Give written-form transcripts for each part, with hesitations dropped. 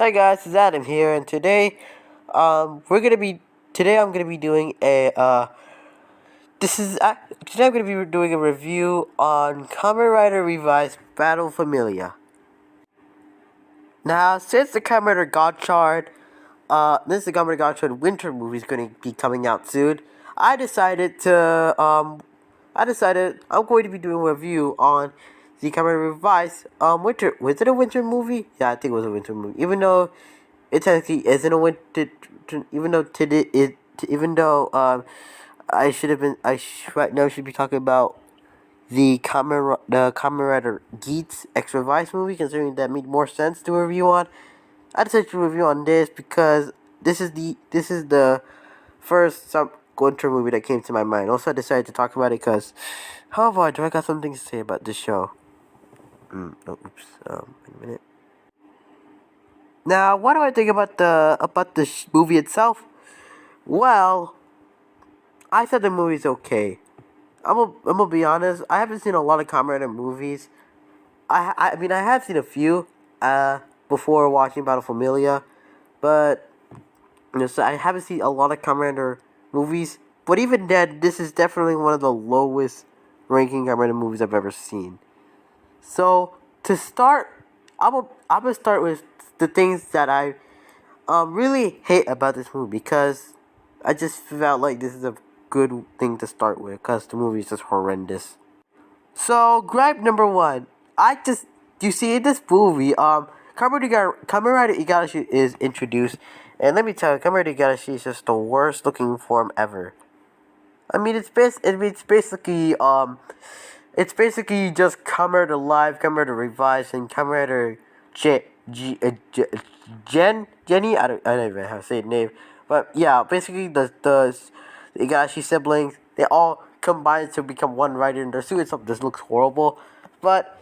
Hi guys, it's Adam here, and today I'm gonna be doing a this is today I'm gonna be doing a review on Kamen Rider Revised Battle Familia. Now, since the Kamen Rider this the Kamen Rider Godchild Winter movie is gonna be coming out soon, I decided to I decided I'm going to be doing a review on the Kamen Rider Revised Winter. Was it a winter movie? Yeah, I think it was a winter movie, even though it technically isn't a winter. Even though today it, even though I should have been. Right now should be talking about the Kamen Rider Geats X Revised movie, considering that made more sense to review on. I decided to review on this because this is the first winter movie that came to my mind. Also, I decided to talk about it because, how about do I got something to say about this show? Oops. Wait a minute. Now, what do I think about the movie itself? Well, I thought the movie's okay. I'm gonna be honest. I haven't seen a lot of Kamen Rider movies. I mean, I have seen a few before watching Battle Familia, but so I haven't seen a lot of Kamen Rider movies. But even then, this is definitely one of the lowest ranking Kamen Rider movies I've ever seen. So to start, I'm gonna start with the things that I really hate about this movie, because I just felt like this is a good thing to start with because the movie is just horrendous. So gripe number one, I just you see in this movie, Kamen Rider Igarashi is introduced, and let me tell you, Kamen Rider Igarashi is just the worst looking form ever. I mean, it's basically just Kamen Rider Live, Kamen Rider Revised, and Kamen Rider Jenny. I don't even know how to say the name, but yeah, basically the Igashi siblings, they all combine to become one rider, and their suit itself just looks horrible. But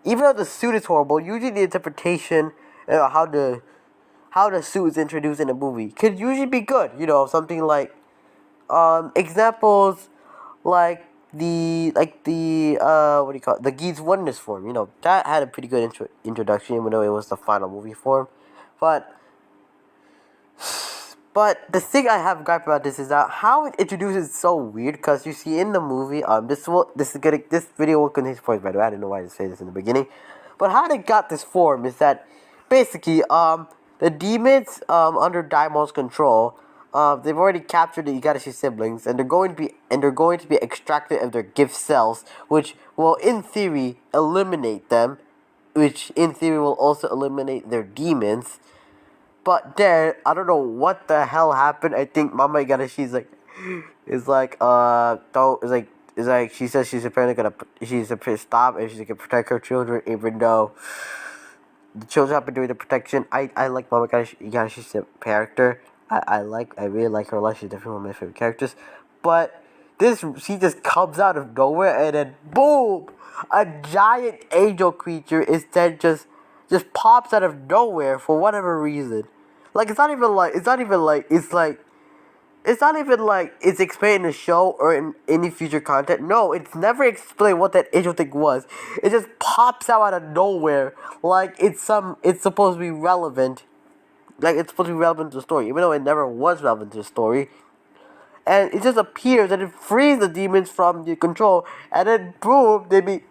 even though the suit is horrible, usually the interpretation, how the suit is introduced in a movie could usually be good. Something like examples like the what do you call it? The Geats Oneness form. That had a pretty good introduction, even though it was the final movie form. But the thing I have gripe about this is that how it introduces is so weird, because you see in the movie, this video will contain spoilers, by the way. I didn't know why to say this in the beginning. But how they got this form is that basically the demons under Daimon's control, they've already captured the Igarashi siblings, and they're going to be extracted of their gift cells, which will in theory eliminate them, which in theory will also eliminate their demons. But then I don't know what the hell happened. I think Mama Igarashi don't is like she says she's apparently gonna stop, and she's gonna protect her children, even though the children have been doing the protection. I like Mama Igarashi's character. I really like her a lot. She's definitely one of my favorite characters. But she just comes out of nowhere, and then boom, a giant angel creature instead just pops out of nowhere for whatever reason. Like it's not even like it's explained in the show or in any future content. No, it's never explained what that angel thing was. It just pops out of nowhere, like it's supposed to be relevant. Like it's supposed to be relevant to the story, even though it never was relevant to the story. And it just appears and it frees the demons from the control, and then boom, the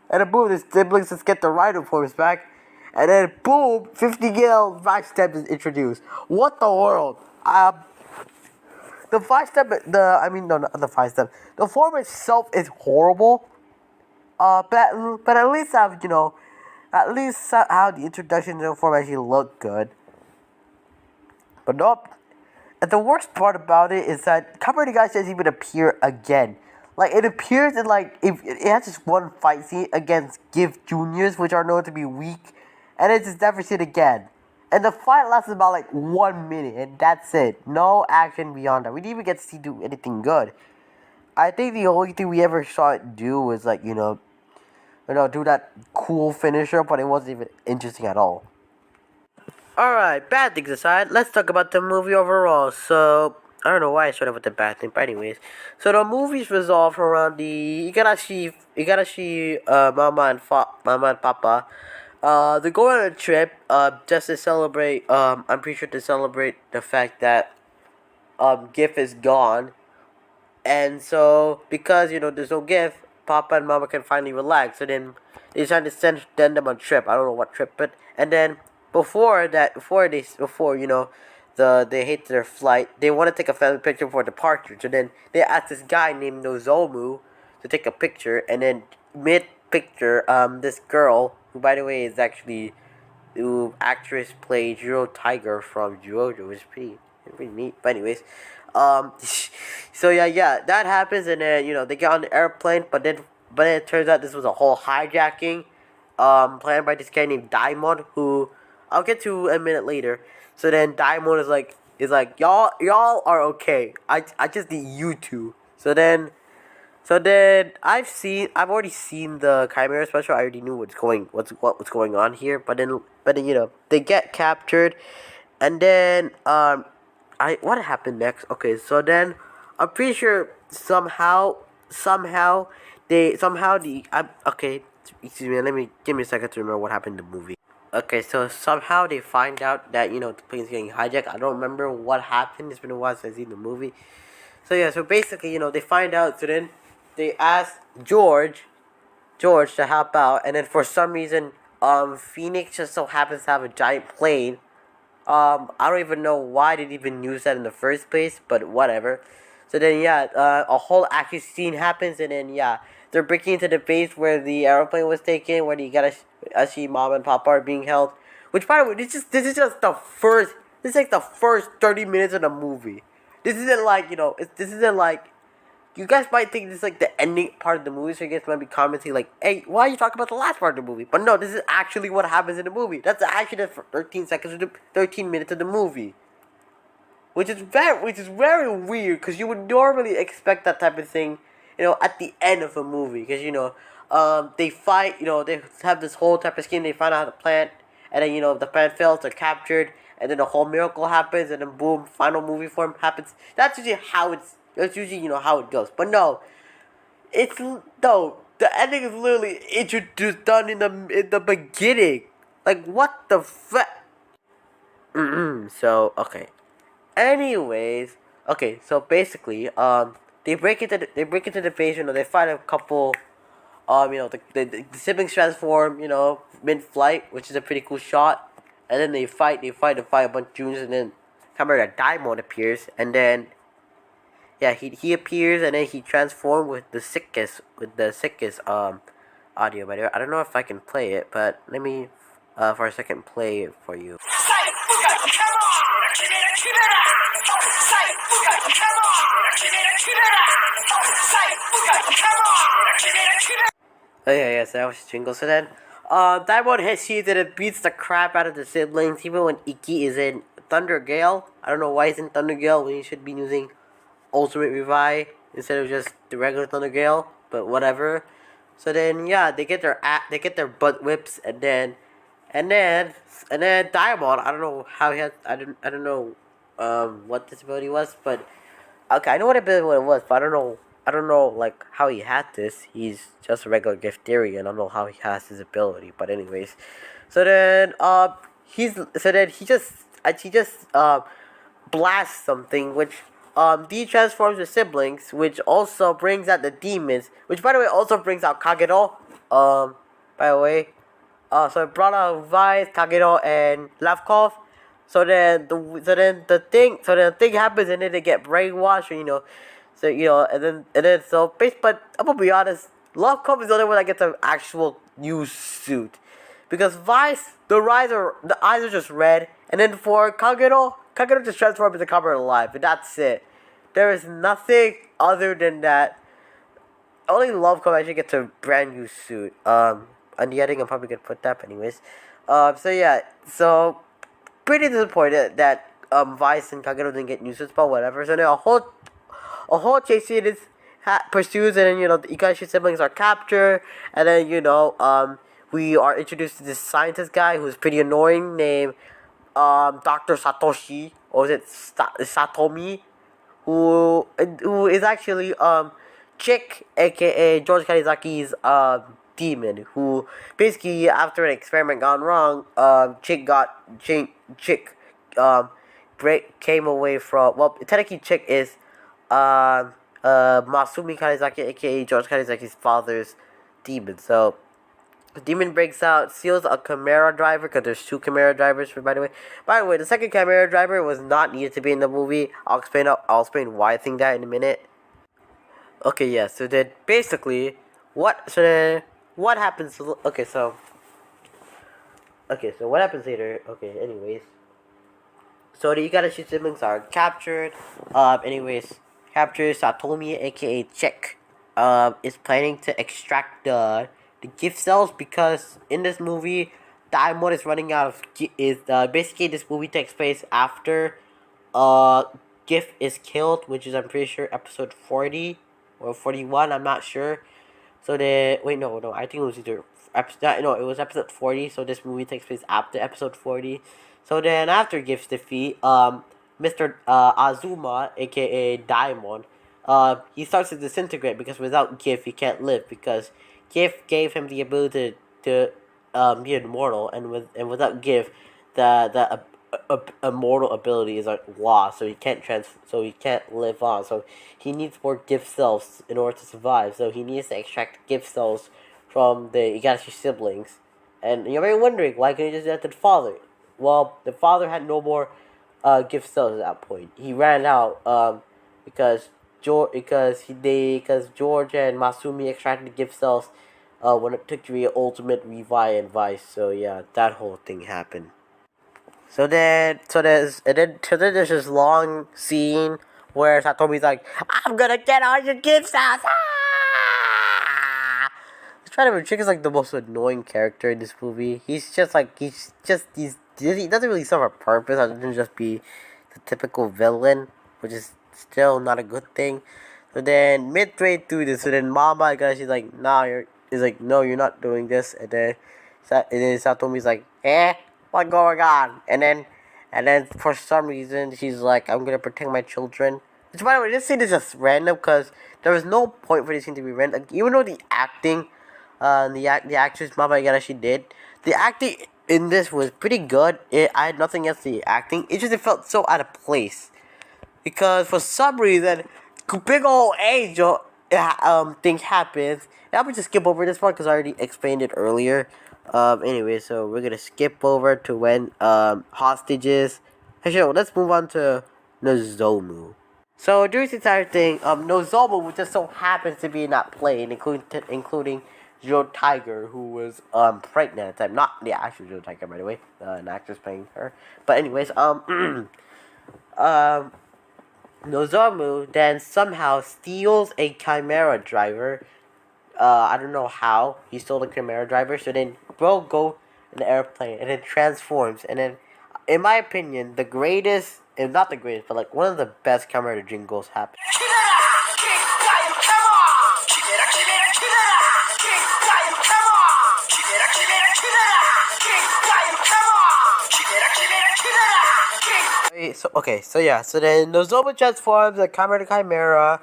siblings just get the rider forms back, and then boom, 50 Gale 5 step is introduced. What the world? The 5 step, I mean, no, not the 5 step. The form itself is horrible. But at least at least how the introduction to the form actually looked good. But nope. And the worst part about it is that Kamen Rider doesn't even appear again. Like, it appears in, like, if it has just one fight scene against Gift Juniors, which are known to be weak, and it's just never seen again. And the fight lasts about like 1 minute, and that's it. No action beyond that. We didn't even get to see do anything good. I think the only thing we ever saw it do was like do that cool finisher, but it wasn't even interesting at all. Alright, bad things aside, let's talk about the movie overall. So, I don't know why I started with the bad thing, but anyways. So, the movie's resolved around the Igarashi, Mama and Papa, They're going on a trip. Just to celebrate. I'm pretty sure to celebrate the fact that Gif is gone. And so, because there's no gift, Papa and Mama can finally relax. So then they trying to send them on a trip. I don't know what trip, but and then before they hate their flight. They want to take a family picture before departure. So then they ask this guy named Nozomu to take a picture, and then mid picture, this girl, who by the way is actually who actress played Jiro Tiger from JoJo, which is pretty neat. But anyways, so yeah, that happens, and then they get on the airplane, but then it turns out this was a whole hijacking, planned by this guy named Diamond, who I'll get to a minute later. So then Diamond is like y'all are okay. I just need you two. So then I've already seen the Chimera special. I already knew what's going on here. But then they get captured, and then what happened next? Okay, so then I'm pretty sure somehow the okay. Excuse me. Give me a second to remember what happened in the movie. Okay, so somehow they find out that the plane's getting hijacked. I don't remember what happened. It's been a while since I've seen the movie. So yeah, so basically, they find out. So then they ask George to help out, and then for some reason, Phoenix just so happens to have a giant plane. I don't even know why they even use that in the first place, but whatever. So then yeah, a whole action scene happens, and then yeah, they're breaking into the base where the airplane was taken, where you gotta see Mom and Papa are being held. Which, by the way, this is just the first. This is like the first 30 minutes of the movie. This isn't like this isn't like you guys might think this is like the ending part of the movie, so you guys might be commenting like, "Hey, why are you talking about the last part of the movie?" But no, this is actually what happens in the movie. That's actually the 13 minutes of the movie, which is very weird because you would normally expect that type of thing, at the end of a movie, because they fight, they have this whole type of scheme. They find out how to plant, and then the plan fails, they're captured, and then the whole miracle happens, and then boom, final movie form happens. That's usually how it goes. But no, the ending is literally introduced done in the beginning. Like what the fuck? So okay. Anyways, okay. So basically, they break into the base. They find a couple. The siblings transform. Mid-flight, which is a pretty cool shot. And then they fight a bunch of juniors, and then Camera Diamond appears, and then yeah, he appears, and then he transforms with the sickest audio. By the way, I don't know if I can play it, but let me for a second play it for you. Oh yeah, so that was jingle. So then, Diamond hits you that it beats the crap out of the siblings, even when Iki is in Thunder Gale. I don't know why he's in Thunder Gale when he should be using Ultimate Revive instead of just the regular Thunder Gale, but whatever. So then, yeah, they get their butt whips, and then Diamond. I don't know how he had. I don't know, what this ability was, but okay, I know what ability it was, but I don't know like how he had this. He's just a regular Giftarian. I don't know how he has his ability, but anyways, so then he just blasts something, which de-transforms the siblings, which also brings out the demons, which by the way also brings out Kagero. By the way, so it brought out Vice, Kagero, and Lavkov. So then the thing happens, and then they get brainwashed, but I'm gonna be honest, Lavkov is the only one that gets an actual new suit, because Vice, the eyes are just red, and then for Kagero just transforms into Kamen Alive, and that's it. There is nothing other than that. Only Lovecraft actually gets a brand new suit. On the editing, I'm probably gonna put that, but anyways. So yeah, so pretty disappointed that Vice and Kagero didn't get new suits, but whatever. So then a whole chase scene pursues, and then the Ikashi siblings are captured, and then we are introduced to this scientist guy who's pretty annoying, named Dr. Satoshi, or is it Satomi, who is actually Chick, aka George Kanizaki's demon who basically after an experiment gone wrong, chick came away from, well, technically chick is Masumi Kanezaki, aka George Kanezaki's father's demon. So the demon breaks out, steals a Chimera driver, because there's two Chimera drivers, by the way. By the way, the second Chimera driver was not needed to be in the movie. I'll explain why I think that in a minute. Okay, yeah, so then basically, what happens, so what happens later, anyways. So the Igarashi siblings are captured. Captured Satomi, aka Chick, is planning to extract the gift cells because in this movie, Diamond is running out of. Basically this movie takes place after, uh, Gift is killed, which is I'm pretty sure episode 40 or 41. I'm not sure. So the wait no, I think it was either episode, no, it was episode 40. So this movie takes place after episode 40. So then after Gift's defeat, Mr. Azuma, aka Daimon, he starts to disintegrate because without Gift he can't live because Gift gave him the ability to be immortal, and without Gift, the immortal ability is like lost, so he can't live on. So he needs more gift cells in order to survive. So he needs to extract gift cells from the Igarashi siblings. And you're maybe wondering why couldn't he just do that to the father? Well, the father had no more gift cells at that point. He ran out because George and Masumi extracted the gift cells when it took the ultimate revive and vice. So yeah, that whole thing happened. So then there's this long scene where Satomi's like, "I'm gonna get all your gift cells." Ah! Chick is like the most annoying character in this movie. He doesn't really serve a purpose other than just be the typical villain, which is still not a good thing. So then midway through this, so then Mama, she's like, "Nah, no, you're not doing this." And then Satomi's like, "Eh, what going on?" And then for some reason she's like, "I'm gonna protect my children." Which, by the way, this scene is just random because there was no point for this scene to be random. Like, even though the acting, the actress Mama Igarashi did, the acting in this was pretty good. I had nothing against the acting. It felt so out of place because for some reason, big old angel thing happens. And I'm gonna just skip over this part because I already explained it earlier. Anyway, so we're gonna skip over to when hostages. Actually, let's move on to Nozomu. So during this entire thing, Nozomu just so happens to be in that plane, including Joe Tiger, who was pregnant at the time. Not the actual Joe Tiger, by the way, an actress playing her. But anyways, Nozomu then somehow steals a Chimera driver. I don't know how he stole the Chimera driver. So then, bro, go in the airplane and then transforms. And then, in my opinion, the greatest, if not the greatest, but like one of the best Chimera jingles happen. So then Nozomu transforms the Chimera.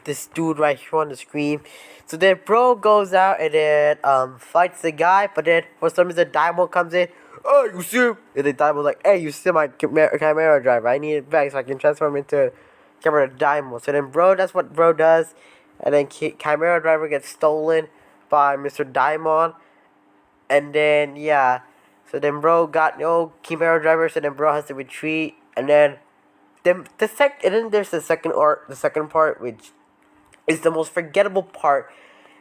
This dude right here on the screen. So then bro goes out and then fights the guy, but then for some reason Daimon comes in. "Oh, you see?" And then Daimon's like, "Hey, you see my Chimera driver? I need it back so I can transform into Chimera Daimon." So then that's what bro does, and then Chimera driver gets stolen by Mr. Daimon, and then yeah. So then bro got no Chimera driver, so then bro has to retreat, and then there's the second part, which is the most forgettable part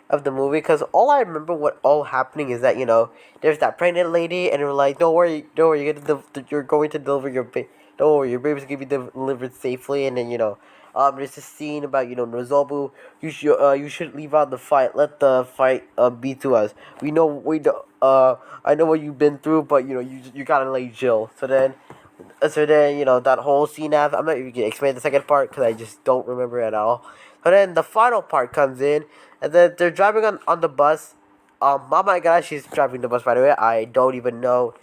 of the movie, because all I remember what all happening is that there's that pregnant lady, and we're like, don't worry, you're going to deliver your baby. Don't worry, your baby's gonna be delivered safely, and then there's this scene about Nozomu. You should leave out the fight. Let the fight be to us. I know what you've been through, but you gotta lay Jill. So then that whole scene. I'm not even gonna explain the second part because I just don't remember at all. But then the final part comes in, and then they're driving on the bus. Mama Igarashi's driving the bus, by the way. I didn't even know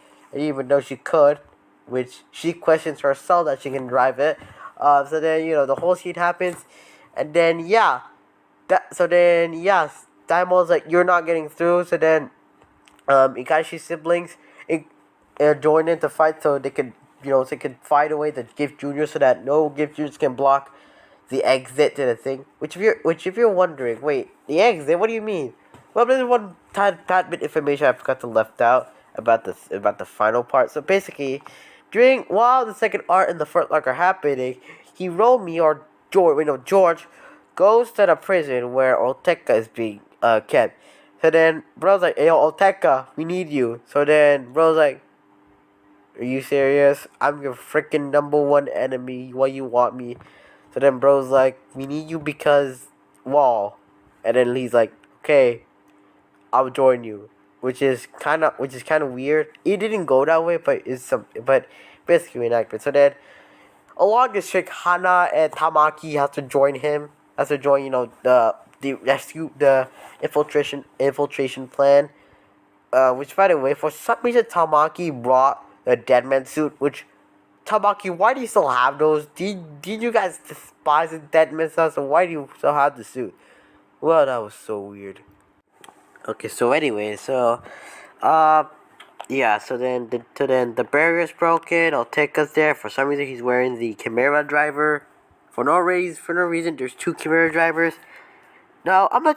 she could, which she questions herself that she can drive it. So then the whole scene happens, and then yeah, Daemon's like, you're not getting through. So then Ikashi's siblings join in to fight so they could, so they could find a way to Gift Junior so that no Gift Juniors can block the exit to the thing. Which if you're wondering, wait, the exit? What do you mean? Well, there's one tad bit information I forgot to left out about the final part. So basically, while the second arc and the first arc are happening, Hiromi or George goes to the prison where Oteka is being kept. So then bro's like, hey, yo, Oteka, we need you. So then bro's like, are you serious? I'm your freaking number one enemy. Why you want me? So then bro's like, we need you because wall. And then he's like, okay, I'll join you. Which is kind of weird. It didn't go that way, but basically inaccurate. So then along this trick, Hana and Tamaki have to join him. Has to join, the rescue, the infiltration plan. Which by the way, for some reason Tamaki brought the Deadman suit. Which Tamaki, why do you still have those? Did you guys despise the Deadman stuff? So why do you still have the suit? Well, that was so weird. Okay, so anyway, yeah, so then the barrier's broken. Oteka's there. For some reason, he's wearing the Chimera driver. For no reason, there's two Chimera drivers. Now, I'm gonna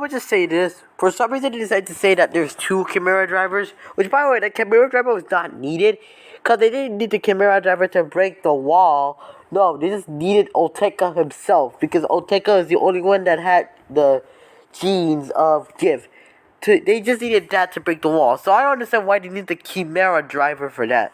just say this. For some reason, they decided to say that there's two Chimera drivers. Which, by the way, the Chimera driver was not needed. Because they didn't need the Chimera driver to break the wall. No, they just needed Oteka himself. Because Oteka is the only one that had the genes of Gift. They just needed that to break the wall. So I don't understand why they need the Chimera driver for that.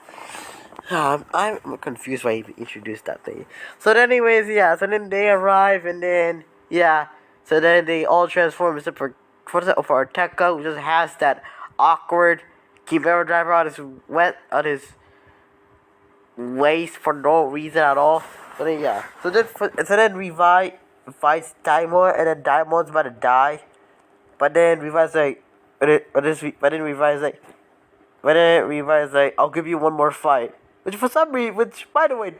I'm confused why he introduced that thing. So then anyways, yeah. So then they arrive and then, yeah. So then they all transform except for Oteka, who just has that awkward Chimera driver on his waist for no reason at all. So then yeah. So then Revive fights Daimon and then Daimon's about to die. But then Revive's like, I'll give you one more fight. Which for some reason, by the way,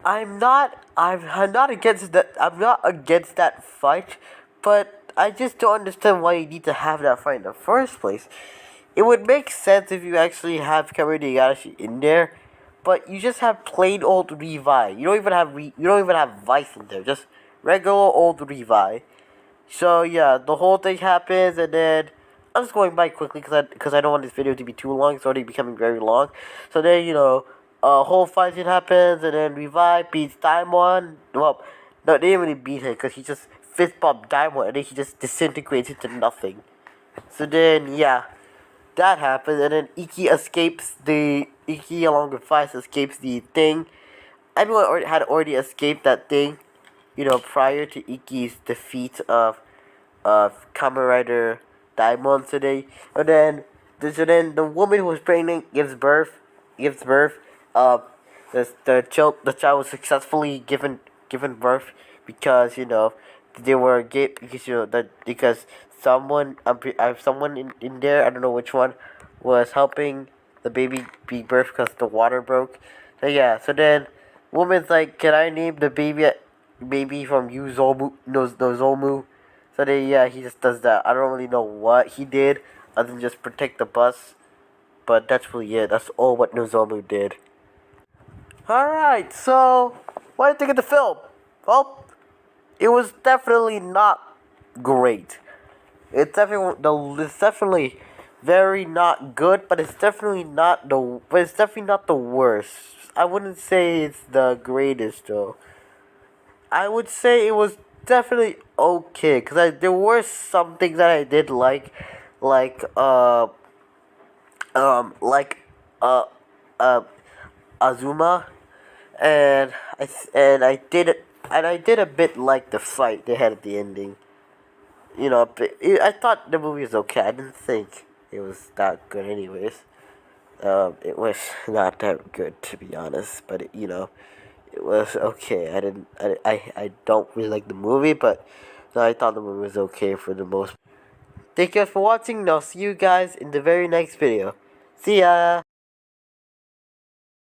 I'm not against that. I'm not against that fight, but I just don't understand why you need to have that fight in the first place. It would make sense if you actually have Kamen Yagashi in there, but you just have plain old Revi. You don't even have Vice in there. Just regular old Revi. So yeah, the whole thing happens, and then I'm just going by quickly because I don't want this video to be too long. It's already becoming very long. So then a whole fight scene happens, and then Revive beats Daimon. Well, no, they didn't really beat him because he just fist bumped Daimon, and then he just disintegrates into nothing. So then yeah, that happens, and then Iki along with Vice escapes the thing. Everyone had already escaped that thing, prior to Iki's defeat of Kamen Rider Daimon today. And then the woman who was pregnant gives birth. The child was successfully given birth because they were because someone in there, I don't know which one, was helping the baby be birthed because the water broke. So yeah, so then woman's like, can I name the baby from Nozomu? So then yeah, he just does that. I don't really know what he did other than just protect the bus, but that's really it. That's all what Nozomu did. Alright, so what do you think of the film? Well, it was definitely not great. It's definitely very not good, but it's definitely not the worst. I wouldn't say it's the greatest though. I would say it was definitely okay because there were some things that I did like like Azuma, and I did a bit like the fight they had at the ending. I thought the movie was okay. I didn't think it was that good, anyways. It was not that good, to be honest. But it was okay. I don't really like the movie, but no, I thought the movie was okay for the most. Thank you guys for watching. And I'll see you guys in the very next video. See ya.